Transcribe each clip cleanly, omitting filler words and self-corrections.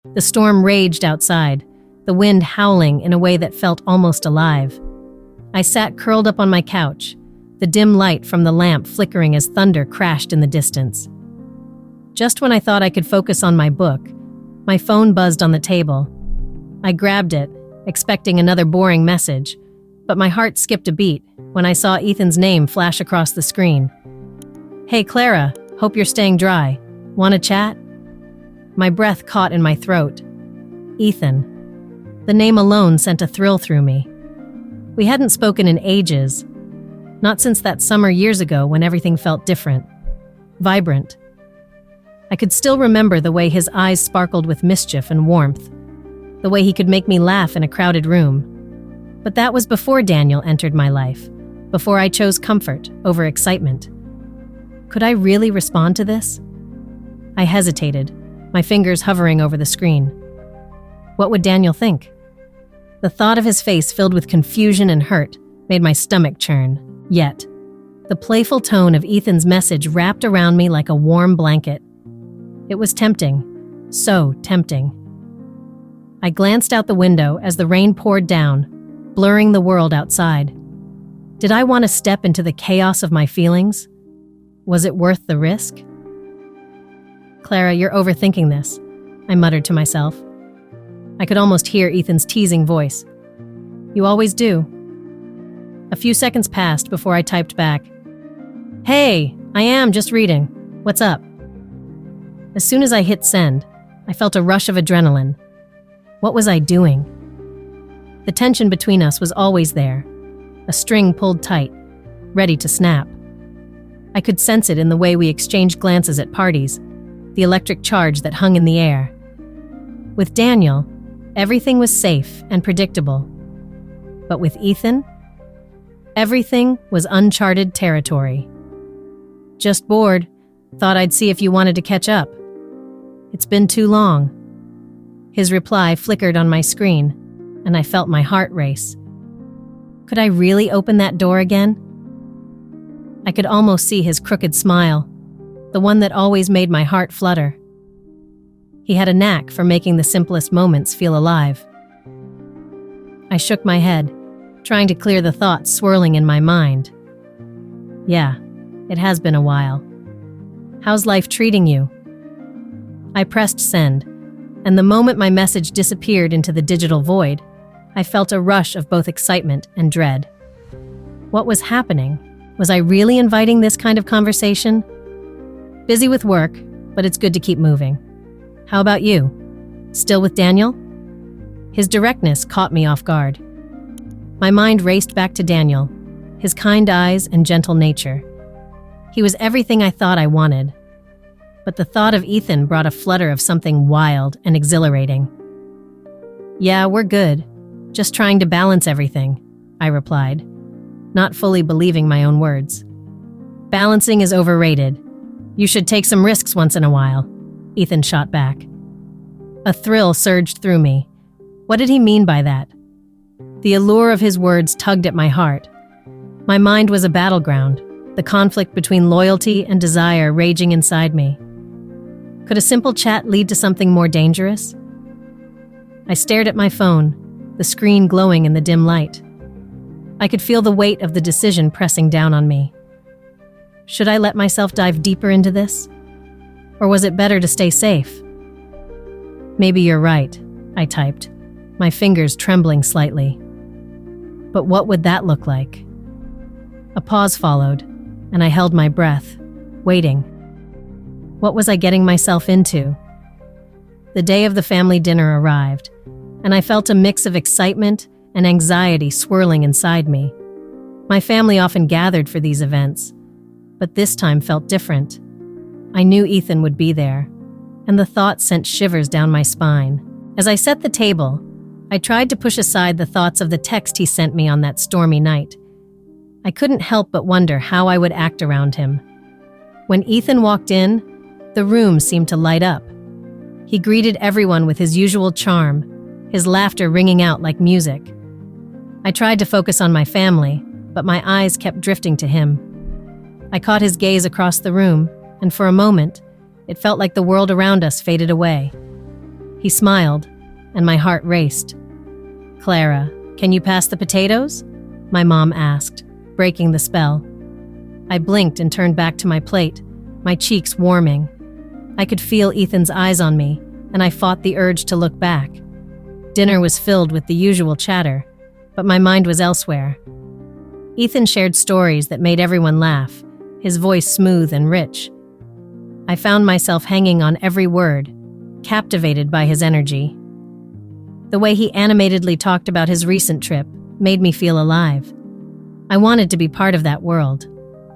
The storm raged outside, the wind howling in a way that felt almost alive. I sat curled up on my couch, the dim light from the lamp flickering as thunder crashed in the distance. Just when I thought I could focus on my book, my phone buzzed on the table. I grabbed it, expecting another boring message, but my heart skipped a beat when I saw Ethan's name flash across the screen. "Hey Clara, hope you're staying dry. Want to chat?" My breath caught in my throat. Ethan. The name alone sent a thrill through me. We hadn't spoken in ages, not since that summer years ago when everything felt different, vibrant. I could still remember the way his eyes sparkled with mischief and warmth, the way he could make me laugh in a crowded room. But that was before Daniel entered my life, before I chose comfort over excitement. Could I really respond to this? I hesitated, my fingers hovering over the screen. What would Daniel think? The thought of his face filled with confusion and hurt made my stomach churn. Yet, the playful tone of Ethan's message wrapped around me like a warm blanket. It was tempting, so tempting. I glanced out the window as the rain poured down, blurring the world outside. Did I want to step into the chaos of my feelings? Was it worth the risk? "Clara, you're overthinking this," I muttered to myself. I could almost hear Ethan's teasing voice. "You always do." A few seconds passed before I typed back, "Hey, I am just reading. What's up?" As soon as I hit send, I felt a rush of adrenaline. What was I doing? The tension between us was always there, a string pulled tight, ready to snap. I could sense it in the way we exchanged glances at parties, the electric charge that hung in the air. With Daniel, everything was safe and predictable. But with Ethan, everything was uncharted territory. "Just bored. Thought I'd see if you wanted to catch up. It's been too long." His reply flickered on my screen, and I felt my heart race. Could I really open that door again? I could almost see his crooked smile, the one that always made my heart flutter. He had a knack for making the simplest moments feel alive. I shook my head, trying to clear the thoughts swirling in my mind. "Yeah, it has been a while. How's life treating you?" I pressed send, and the moment my message disappeared into the digital void, I felt a rush of both excitement and dread. What was happening? Was I really inviting this kind of conversation? Busy with work, but it's good to keep moving. How about you? Still with Daniel? His directness caught me off guard. My mind raced back to Daniel, his kind eyes and gentle nature. He was everything I thought I wanted. But the thought of Ethan brought a flutter of something wild and exhilarating. "Yeah, we're good. Just trying to balance everything," I replied, not fully believing my own words. "Balancing is overrated. You should take some risks once in a while," Ethan shot back. A thrill surged through me. What did he mean by that? The allure of his words tugged at my heart. My mind was a battleground, the conflict between loyalty and desire raging inside me. Could a simple chat lead to something more dangerous? I stared at my phone, the screen glowing in the dim light. I could feel the weight of the decision pressing down on me. Should I let myself dive deeper into this? Or was it better to stay safe? "Maybe you're right," I typed, my fingers trembling slightly. But what would that look like? A pause followed, and I held my breath, waiting. What was I getting myself into? The day of the family dinner arrived, and I felt a mix of excitement and anxiety swirling inside me. My family often gathered for these events, but this time felt different. I knew Ethan would be there, and the thought sent shivers down my spine. As I set the table, I tried to push aside the thoughts of the text he sent me on that stormy night. I couldn't help but wonder how I would act around him. When Ethan walked in, the room seemed to light up. He greeted everyone with his usual charm, his laughter ringing out like music. I tried to focus on my family, but my eyes kept drifting to him. I caught his gaze across the room, and for a moment, it felt like the world around us faded away. He smiled, and my heart raced. "Clara, can you pass the potatoes?" my mom asked, breaking the spell. I blinked and turned back to my plate, my cheeks warming. I could feel Ethan's eyes on me, and I fought the urge to look back. Dinner was filled with the usual chatter, but my mind was elsewhere. Ethan shared stories that made everyone laugh, his voice smooth and rich. I found myself hanging on every word, captivated by his energy. The way he animatedly talked about his recent trip made me feel alive. I wanted to be part of that world,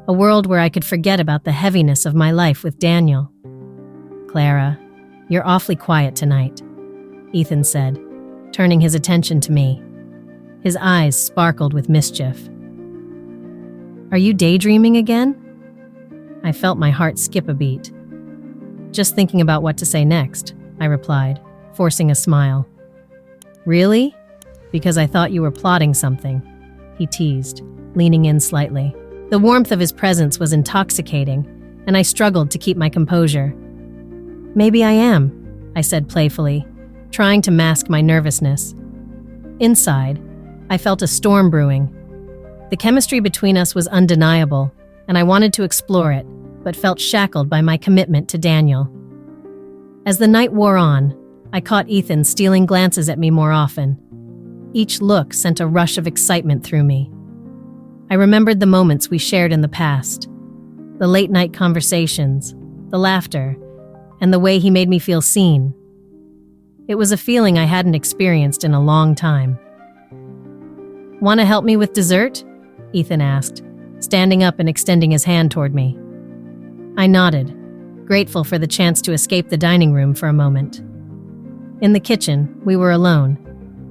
a world where I could forget about the heaviness of my life with Daniel. "Clara, you're awfully quiet tonight," Ethan said, turning his attention to me. His eyes sparkled with mischief. "Are you daydreaming again?" I felt my heart skip a beat. "Just thinking about what to say next," I replied, forcing a smile. "Really? Because I thought you were plotting something," he teased, leaning in slightly. The warmth of his presence was intoxicating, and I struggled to keep my composure. "Maybe I am," I said playfully, trying to mask my nervousness. Inside, I felt a storm brewing. The chemistry between us was undeniable, and I wanted to explore it, but felt shackled by my commitment to Daniel. As the night wore on, I caught Ethan stealing glances at me more often. Each look sent a rush of excitement through me. I remembered the moments we shared in the past, the late-night conversations, the laughter, and the way he made me feel seen. It was a feeling I hadn't experienced in a long time. "Want to help me with dessert?" Ethan asked, standing up and extending his hand toward me. I nodded, grateful for the chance to escape the dining room for a moment. In the kitchen, we were alone,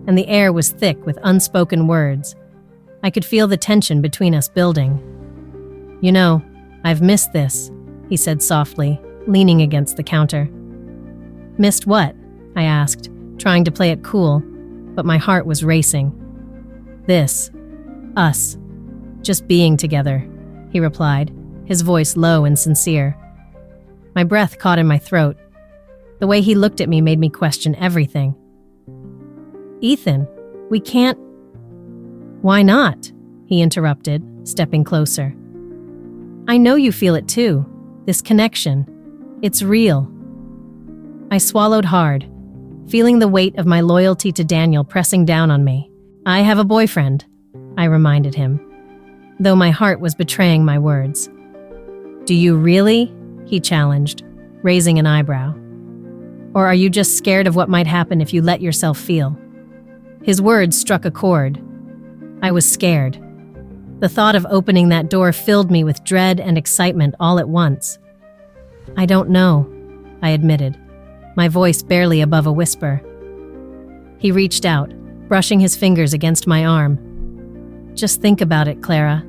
and the air was thick with unspoken words. I could feel the tension between us building. "You know, I've missed this," he said softly, leaning against the counter. "Missed what?" I asked, trying to play it cool, but my heart was racing. "This. Us. Just being together," he replied, his voice low and sincere. My breath caught in my throat. The way he looked at me made me question everything. "Ethan, we can't—" "Why not?" he interrupted, stepping closer. "I know you feel it too, this connection. It's real." I swallowed hard, feeling the weight of my loyalty to Daniel pressing down on me. "I have a boyfriend," I reminded him, though my heart was betraying my words. "Do you really?" he challenged, raising an eyebrow. "Or are you just scared of what might happen if you let yourself feel?" His words struck a chord. I was scared. The thought of opening that door filled me with dread and excitement all at once. "I don't know," I admitted, my voice barely above a whisper. He reached out, brushing his fingers against my arm. "Just think about it, Clara.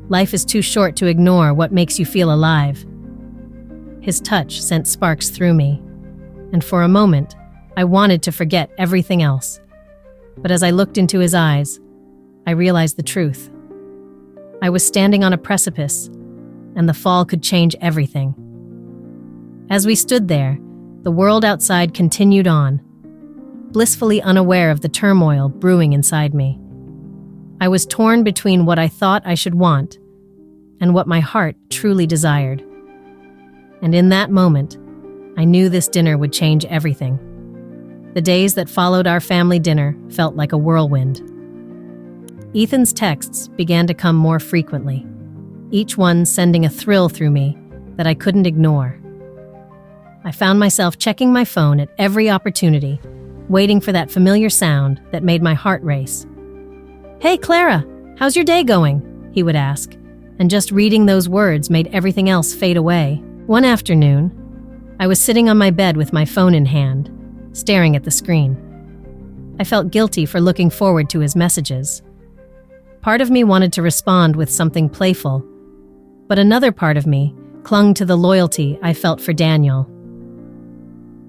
Life is too short to ignore what makes you feel alive." His touch sent sparks through me, and for a moment, I wanted to forget everything else. But as I looked into his eyes, I realized the truth. I was standing on a precipice, and the fall could change everything. As we stood there, the world outside continued on, blissfully unaware of the turmoil brewing inside me. I was torn between what I thought I should want and what my heart truly desired. And in that moment, I knew this dinner would change everything. The days that followed our family dinner felt like a whirlwind. Ethan's texts began to come more frequently, each one sending a thrill through me that I couldn't ignore. I found myself checking my phone at every opportunity, waiting for that familiar sound that made my heart race. "Hey, Clara, how's your day going?" he would ask, and just reading those words made everything else fade away. One afternoon, I was sitting on my bed with my phone in hand, staring at the screen. I felt guilty for looking forward to his messages. Part of me wanted to respond with something playful, but another part of me clung to the loyalty I felt for Daniel.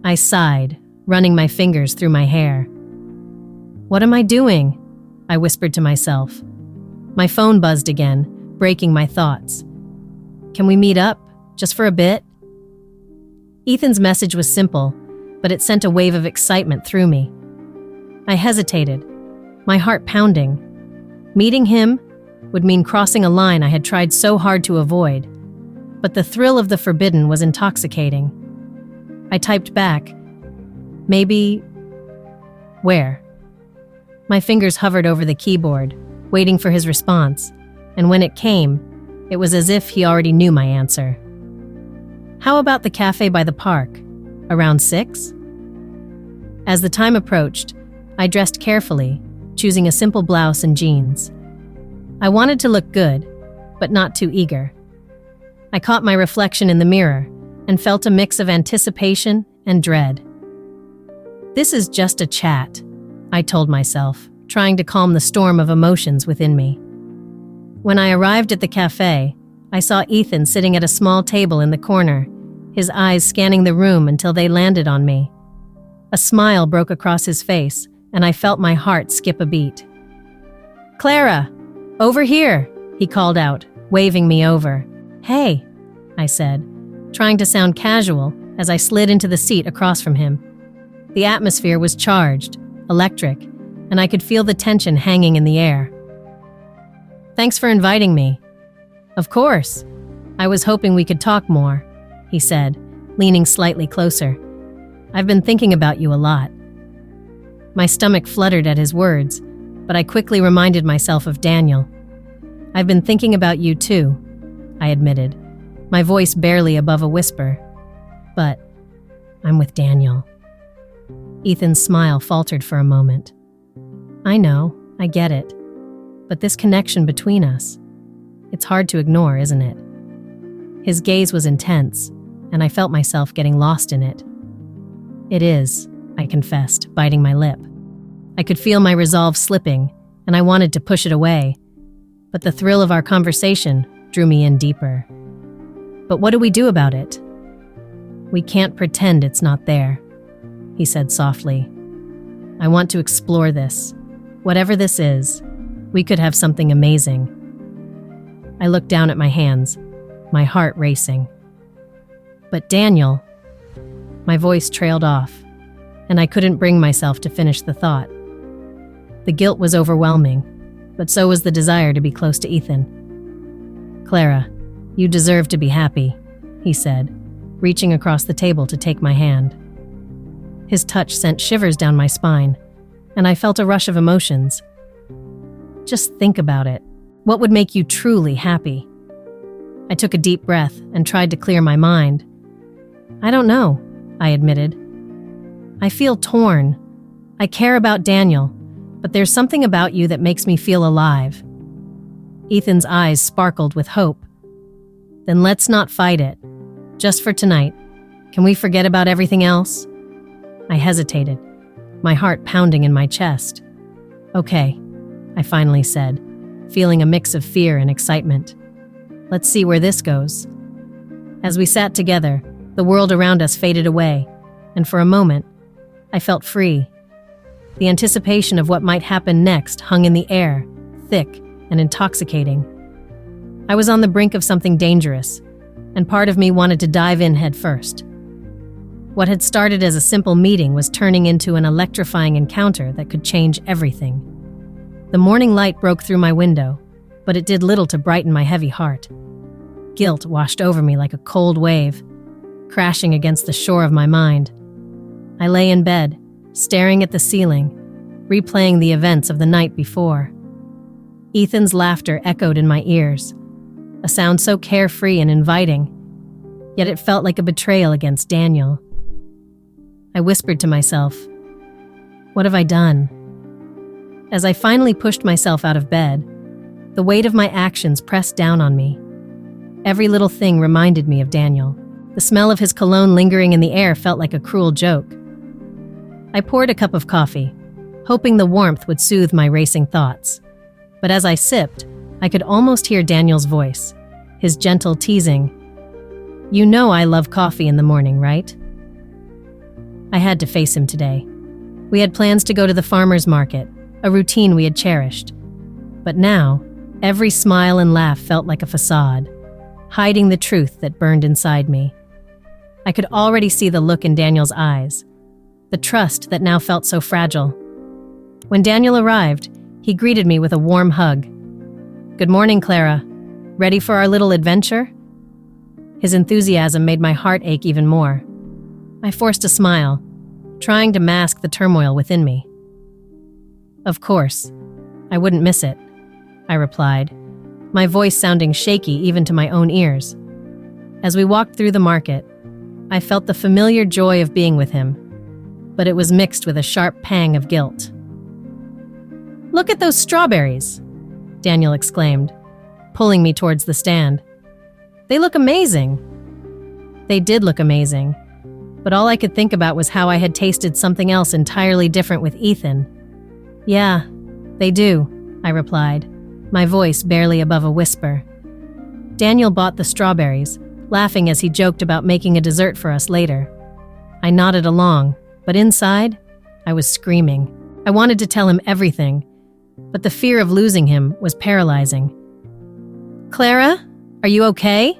I sighed, running my fingers through my hair. "What am I doing?" I whispered to myself. My phone buzzed again, breaking my thoughts. "Can we meet up, just for a bit?" Ethan's message was simple, but it sent a wave of excitement through me. I hesitated, my heart pounding. Meeting him would mean crossing a line I had tried so hard to avoid, but the thrill of the forbidden was intoxicating. I typed back, maybe... where? My fingers hovered over the keyboard, waiting for his response, and when it came, it was as if he already knew my answer. How about the cafe by the park? Around 6? As the time approached, I dressed carefully, choosing a simple blouse and jeans. I wanted to look good, but not too eager. I caught my reflection in the mirror and felt a mix of anticipation and dread. This is just a chat, I told myself, trying to calm the storm of emotions within me. When I arrived at the cafe, I saw Ethan sitting at a small table in the corner, his eyes scanning the room until they landed on me. A smile broke across his face, and I felt my heart skip a beat. "Clara, over here," he called out, waving me over. "Hey," I said, trying to sound casual as I slid into the seat across from him. The atmosphere was charged, electric, and I could feel the tension hanging in the air. "Thanks for inviting me." "Of course. I was hoping we could talk more," he said, leaning slightly closer. "I've been thinking about you a lot." My stomach fluttered at his words, but I quickly reminded myself of Daniel. "I've been thinking about you too," I admitted, my voice barely above a whisper. "But I'm with Daniel." Ethan's smile faltered for a moment. "I know, I get it. But this connection between us, it's hard to ignore, isn't it?" His gaze was intense, and I felt myself getting lost in it. "It is," I confessed, biting my lip. I could feel my resolve slipping, and I wanted to push it away, but the thrill of our conversation drew me in deeper. "But what do we do about it?" "We can't pretend it's not there," he said softly. "I want to explore this. Whatever this is, we could have something amazing." I looked down at my hands, my heart racing. "But Daniel..." My voice trailed off, and I couldn't bring myself to finish the thought. The guilt was overwhelming, but so was the desire to be close to Ethan. "Clara, you deserve to be happy," he said, reaching across the table to take my hand. His touch sent shivers down my spine, and I felt a rush of emotions. "Just think about it. What would make you truly happy?" I took a deep breath and tried to clear my mind. "I don't know," I admitted. "I feel torn. I care about Daniel, but there's something about you that makes me feel alive." Ethan's eyes sparkled with hope. "Then let's not fight it. Just for tonight. Can we forget about everything else?" I hesitated, my heart pounding in my chest. "Okay," I finally said, feeling a mix of fear and excitement. "Let's see where this goes." As we sat together, the world around us faded away, and for a moment, I felt free. The anticipation of what might happen next hung in the air, thick and intoxicating. I was on the brink of something dangerous, and part of me wanted to dive in head first. What had started as a simple meeting was turning into an electrifying encounter that could change everything. The morning light broke through my window, but it did little to brighten my heavy heart. Guilt washed over me like a cold wave, crashing against the shore of my mind. I lay in bed, staring at the ceiling, replaying the events of the night before. Ethan's laughter echoed in my ears, a sound so carefree and inviting, yet it felt like a betrayal against Daniel. I whispered to myself, "What have I done?" As I finally pushed myself out of bed, the weight of my actions pressed down on me. Every little thing reminded me of Daniel. The smell of his cologne lingering in the air felt like a cruel joke. I poured a cup of coffee, hoping the warmth would soothe my racing thoughts. But as I sipped, I could almost hear Daniel's voice, his gentle teasing. "You know I love coffee in the morning, right?" I had to face him today. We had plans to go to the farmer's market, a routine we had cherished. But now, every smile and laugh felt like a facade, hiding the truth that burned inside me. I could already see the look in Daniel's eyes, the trust that now felt so fragile. When Daniel arrived, he greeted me with a warm hug. "Good morning, Clara. Ready for our little adventure?" His enthusiasm made my heart ache even more. I forced a smile, trying to mask the turmoil within me. "Of course. I wouldn't miss it," I replied, my voice sounding shaky even to my own ears. As we walked through the market, I felt the familiar joy of being with him, but it was mixed with a sharp pang of guilt. "Look at those strawberries," Daniel exclaimed, pulling me towards the stand. "They look amazing." They did look amazing, but all I could think about was how I had tasted something else entirely different with Ethan. "Yeah, they do," I replied, my voice barely above a whisper. Daniel bought the strawberries, laughing as he joked about making a dessert for us later. I nodded along, but inside, I was screaming. I wanted to tell him everything, but the fear of losing him was paralyzing. "Clara, are you okay?"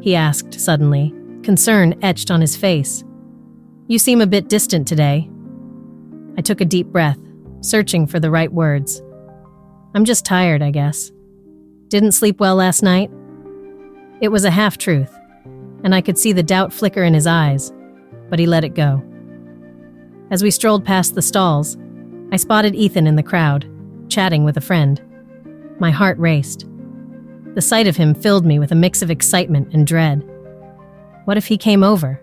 he asked suddenly, concern etched on his face. "You seem a bit distant today." I took a deep breath, searching for the right words. "I'm just tired, I guess. Didn't sleep well last night?" It was a half-truth, and I could see the doubt flicker in his eyes, but he let it go. As we strolled past the stalls, I spotted Ethan in the crowd, chatting with a friend. My heart raced. The sight of him filled me with a mix of excitement and dread. What if he came over?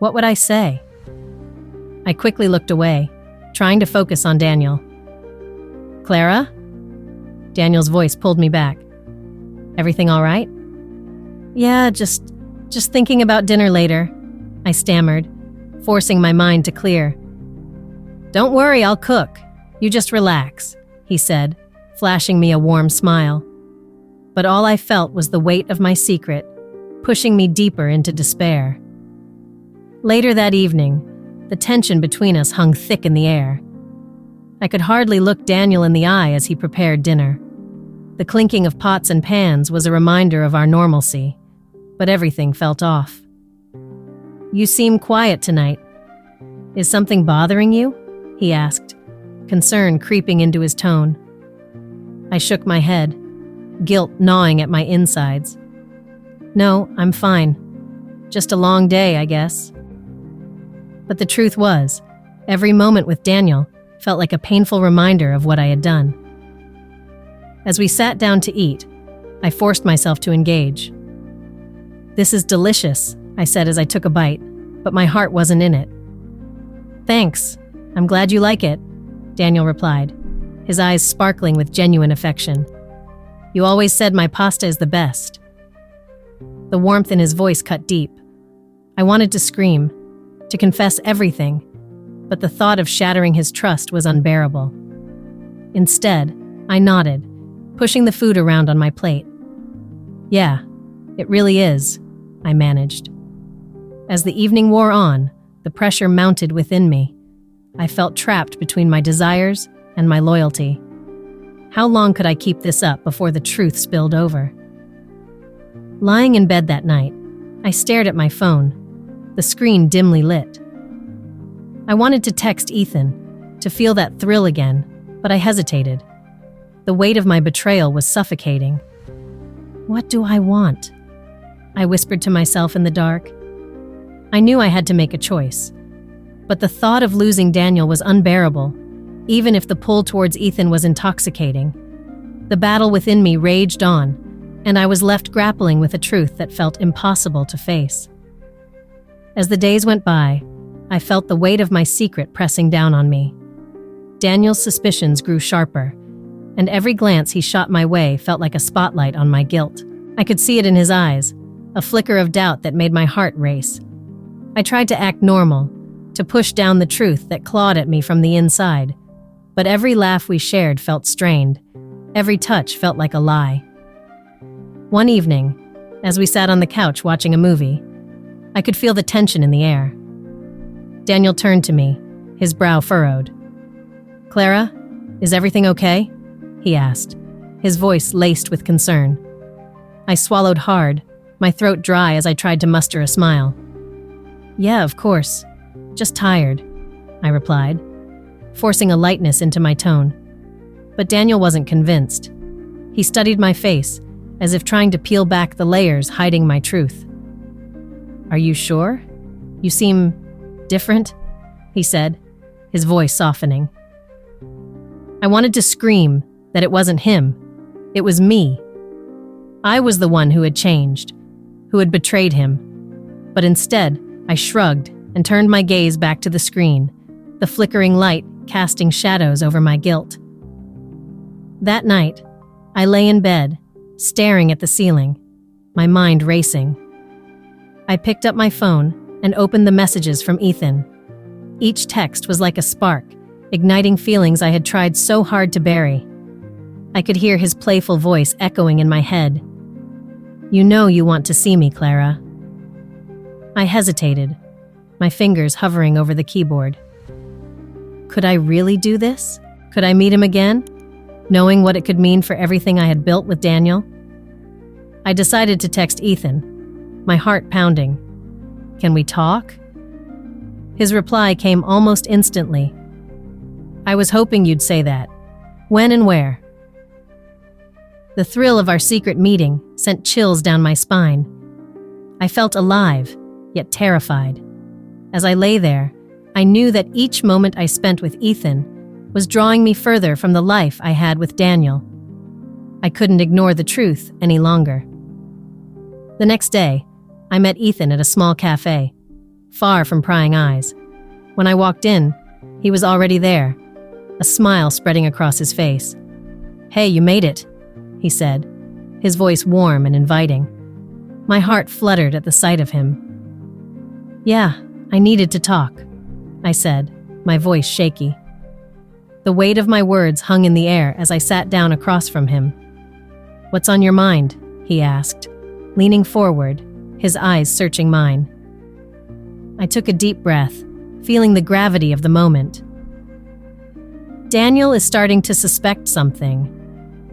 What would I say? I quickly looked away, trying to focus on Daniel. "Clara?" Daniel's voice pulled me back. "Everything all right?" "Yeah, just thinking about dinner later," I stammered, forcing my mind to clear. "Don't worry, I'll cook. You just relax," he said, flashing me a warm smile. But all I felt was the weight of my secret, pushing me deeper into despair. Later that evening, the tension between us hung thick in the air. I could hardly look Daniel in the eye as he prepared dinner. The clinking of pots and pans was a reminder of our normalcy, but everything felt off. "You seem quiet tonight. Is something bothering you?" he asked, concern creeping into his tone. I shook my head, guilt gnawing at my insides. "No, I'm fine. Just a long day, I guess." But the truth was, every moment with Daniel felt like a painful reminder of what I had done. As we sat down to eat, I forced myself to engage. "This is delicious," I said as I took a bite, but my heart wasn't in it. "Thanks. I'm glad you like it," Daniel replied, his eyes sparkling with genuine affection. "You always said my pasta is the best." The warmth in his voice cut deep. I wanted to scream, to confess everything, but the thought of shattering his trust was unbearable. Instead, I nodded, pushing the food around on my plate. "Yeah, it really is," I managed. As the evening wore on, the pressure mounted within me. I felt trapped between my desires and my loyalty. How long could I keep this up before the truth spilled over? Lying in bed that night, I stared at my phone, the screen dimly lit. I wanted to text Ethan, to feel that thrill again, but I hesitated. The weight of my betrayal was suffocating. "What do I want?" I whispered to myself in the dark. I knew I had to make a choice, but the thought of losing Daniel was unbearable, even if the pull towards Ethan was intoxicating. The battle within me raged on, and I was left grappling with a truth that felt impossible to face. As the days went by, I felt the weight of my secret pressing down on me. Daniel's suspicions grew sharper, and every glance he shot my way felt like a spotlight on my guilt. I could see it in his eyes, a flicker of doubt that made my heart race. I tried to act normal, to push down the truth that clawed at me from the inside, but every laugh we shared felt strained. Every touch felt like a lie. One evening, as we sat on the couch watching a movie, I could feel the tension in the air. Daniel turned to me, his brow furrowed. "Clara, is everything okay?" he asked, his voice laced with concern. I swallowed hard, my throat dry as I tried to muster a smile. "Yeah, of course. Just tired. I replied, forcing a lightness into my tone. But Daniel wasn't convinced. He studied my face, as if trying to peel back the layers hiding my truth. "Are you sure? You seem different," he said, his voice softening. I wanted to scream that it wasn't him. It was me. I was the one who had changed, who had betrayed him. But instead, I shrugged and turned my gaze back to the screen, the flickering light casting shadows over my guilt. That night, I lay in bed, staring at the ceiling, my mind racing. I picked up my phone and opened the messages from Ethan. Each text was like a spark, igniting feelings I had tried so hard to bury. I could hear his playful voice echoing in my head. "You know you want to see me, Clara." I hesitated, my fingers hovering over the keyboard. Could I really do this? Could I meet him again, knowing what it could mean for everything I had built with Daniel? I decided to text Ethan, my heart pounding. "Can we talk?" His reply came almost instantly. "I was hoping you'd say that. When and where?" The thrill of our secret meeting sent chills down my spine. I felt alive, yet terrified. As I lay there, I knew that each moment I spent with Ethan was drawing me further from the life I had with Daniel. I couldn't ignore the truth any longer. The next day, I met Ethan at a small cafe, far from prying eyes. When I walked in, he was already there, a smile spreading across his face. "Hey, you made it," he said, his voice warm and inviting. My heart fluttered at the sight of him. "Yeah, I needed to talk," I said, my voice shaky. The weight of my words hung in the air as I sat down across from him. "What's on your mind?" he asked, leaning forward, his eyes searching mine. I took a deep breath, feeling the gravity of the moment. "Daniel is starting to suspect something.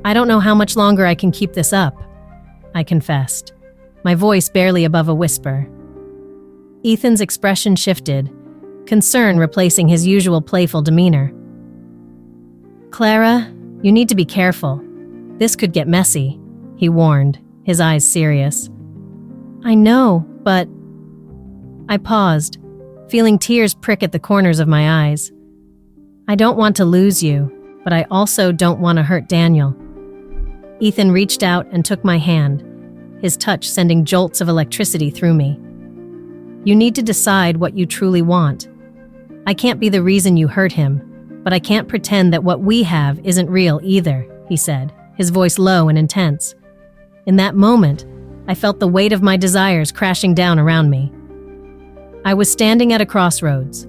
I don't know how much longer I can keep this up," I confessed, my voice barely above a whisper. Ethan's expression shifted, concern replacing his usual playful demeanor. "Clara, you need to be careful. This could get messy," he warned, his eyes serious. "I know, but..." I paused, feeling tears prick at the corners of my eyes. "I don't want to lose you, but I also don't want to hurt Daniel." Ethan reached out and took my hand, his touch sending jolts of electricity through me. "You need to decide what you truly want. I can't be the reason you hurt him, but I can't pretend that what we have isn't real either," he said, his voice low and intense. In that moment, I felt the weight of my desires crashing down around me. I was standing at a crossroads,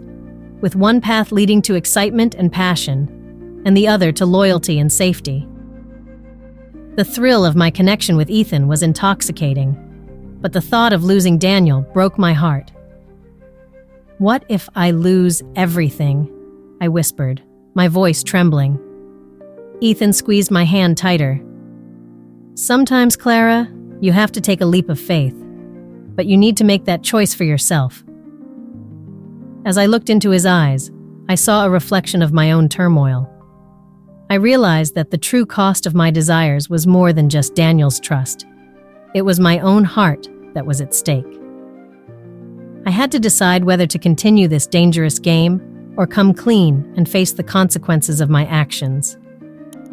with one path leading to excitement and passion, and the other to loyalty and safety. The thrill of my connection with Ethan was intoxicating, but the thought of losing Daniel broke my heart. "What if I lose everything?" I whispered, my voice trembling. Ethan squeezed my hand tighter. "Sometimes, Clara, you have to take a leap of faith, but you need to make that choice for yourself." As I looked into his eyes, I saw a reflection of my own turmoil. I realized that the true cost of my desires was more than just Daniel's trust. It was my own heart that was at stake. I had to decide whether to continue this dangerous game or come clean and face the consequences of my actions.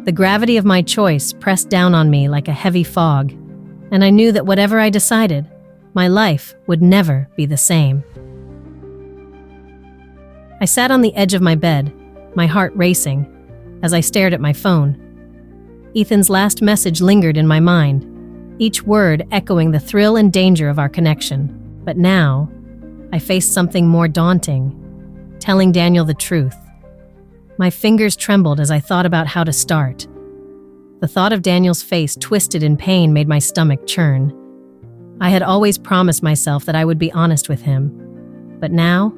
The gravity of my choice pressed down on me like a heavy fog, and I knew that whatever I decided, my life would never be the same. I sat on the edge of my bed, my heart racing, as I stared at my phone. Ethan's last message lingered in my mind, each word echoing the thrill and danger of our connection. But now, I faced something more daunting, telling Daniel the truth. My fingers trembled as I thought about how to start. The thought of Daniel's face twisted in pain made my stomach churn. I had always promised myself that I would be honest with him. But now,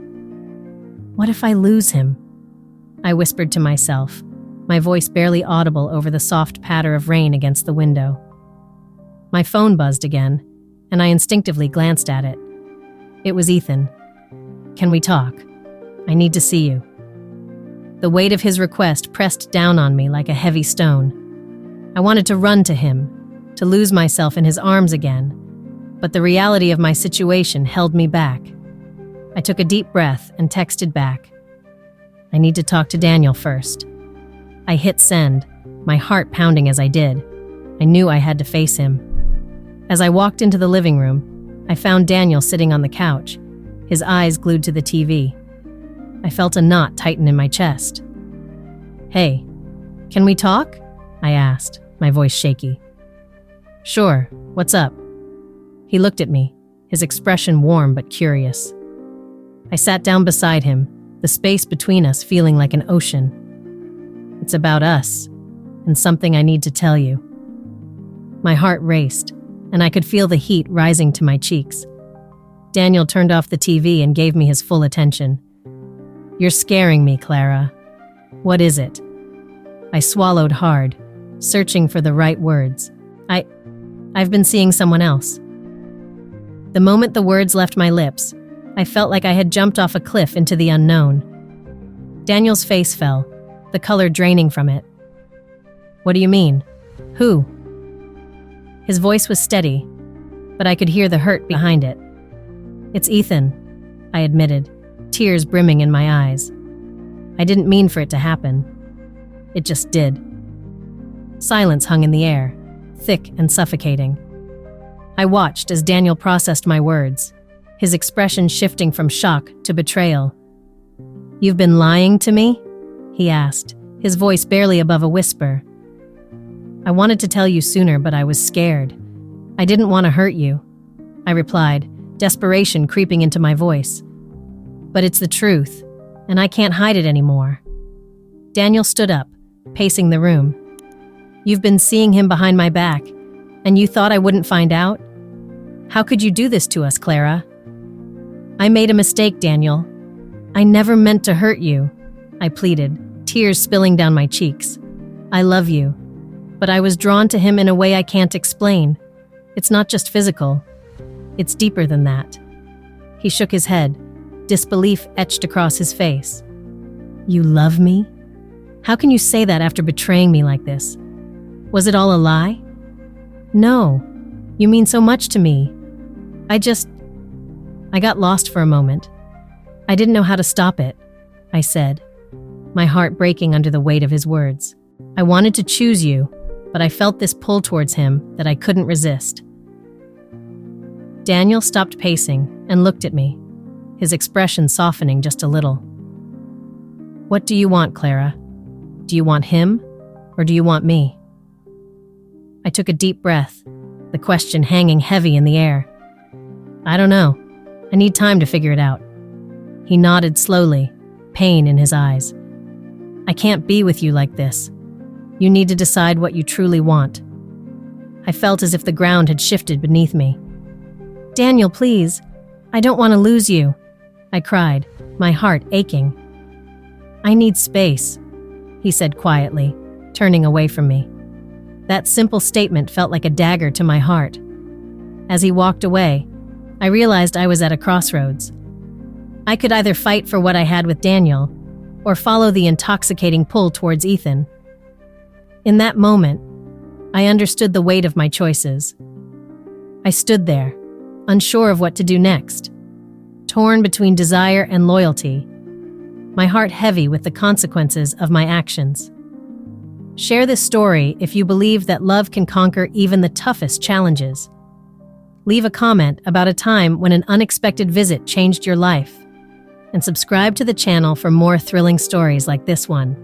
what if I lose him? I whispered to myself, my voice barely audible over the soft patter of rain against the window. My phone buzzed again, and I instinctively glanced at it. It was Ethan. "Can we talk? I need to see you," The weight of his request pressed down on me like a heavy stone. I wanted to run to him, to lose myself in his arms again, but the reality of my situation held me back. I took a deep breath and texted back. I need to talk to Daniel first. I hit send, my heart pounding as I did. I knew I had to face him. As I walked into the living room, I found Daniel sitting on the couch, his eyes glued to the TV. I felt a knot tighten in my chest. "Hey, can we talk?" I asked, my voice shaky. "Sure, what's up?" He looked at me, his expression warm but curious. I sat down beside him, the space between us feeling like an ocean. "It's about us, and something I need to tell you." My heart raced, and I could feel the heat rising to my cheeks. Daniel turned off the TV and gave me his full attention. "You're scaring me, Clara. What is it?" I swallowed hard, searching for the right words. I've been seeing someone else." The moment the words left my lips, I felt like I had jumped off a cliff into the unknown. Daniel's face fell, the color draining from it. "What do you mean? Who?" His voice was steady, but I could hear the hurt behind it. "It's Ethan," I admitted, tears brimming in my eyes. I didn't mean for it to happen. It just did. Silence hung in the air, thick and suffocating. I watched as Daniel processed my words, his expression shifting from shock to betrayal. "You've been lying to me?" he asked, his voice barely above a whisper. "I wanted to tell you sooner, but I was scared. I didn't want to hurt you," I replied, desperation creeping into my voice. "But it's the truth, and I can't hide it anymore." Daniel stood up, pacing the room. "You've been seeing him behind my back, and you thought I wouldn't find out? How could you do this to us, Clara?" "I made a mistake, Daniel. I never meant to hurt you," I pleaded, tears spilling down my cheeks. "I love you, but I was drawn to him in a way I can't explain. It's not just physical. It's deeper than that." He shook his head, disbelief etched across his face. "You love me? How can you say that after betraying me like this? Was it all a lie?" "No, you mean so much to me. I got lost for a moment. I didn't know how to stop it," I said, my heart breaking under the weight of his words. "I wanted to choose you, but I felt this pull towards him that I couldn't resist." Daniel stopped pacing and looked at me, his expression softening just a little. "What do you want, Clara? Do you want him, or do you want me?" I took a deep breath, the question hanging heavy in the air. "I don't know. I need time to figure it out." He nodded slowly, pain in his eyes. "I can't be with you like this. You need to decide what you truly want." I felt as if the ground had shifted beneath me. "Daniel, please. I don't want to lose you," I cried, my heart aching. "I need space," he said quietly, turning away from me. That simple statement felt like a dagger to my heart. As he walked away, I realized I was at a crossroads. I could either fight for what I had with Daniel, or follow the intoxicating pull towards Ethan. In that moment, I understood the weight of my choices. I stood there, unsure of what to do next, torn between desire and loyalty, my heart heavy with the consequences of my actions. Share this story if you believe that love can conquer even the toughest challenges. Leave a comment about a time when an unexpected visit changed your life, and subscribe to the channel for more thrilling stories like this one.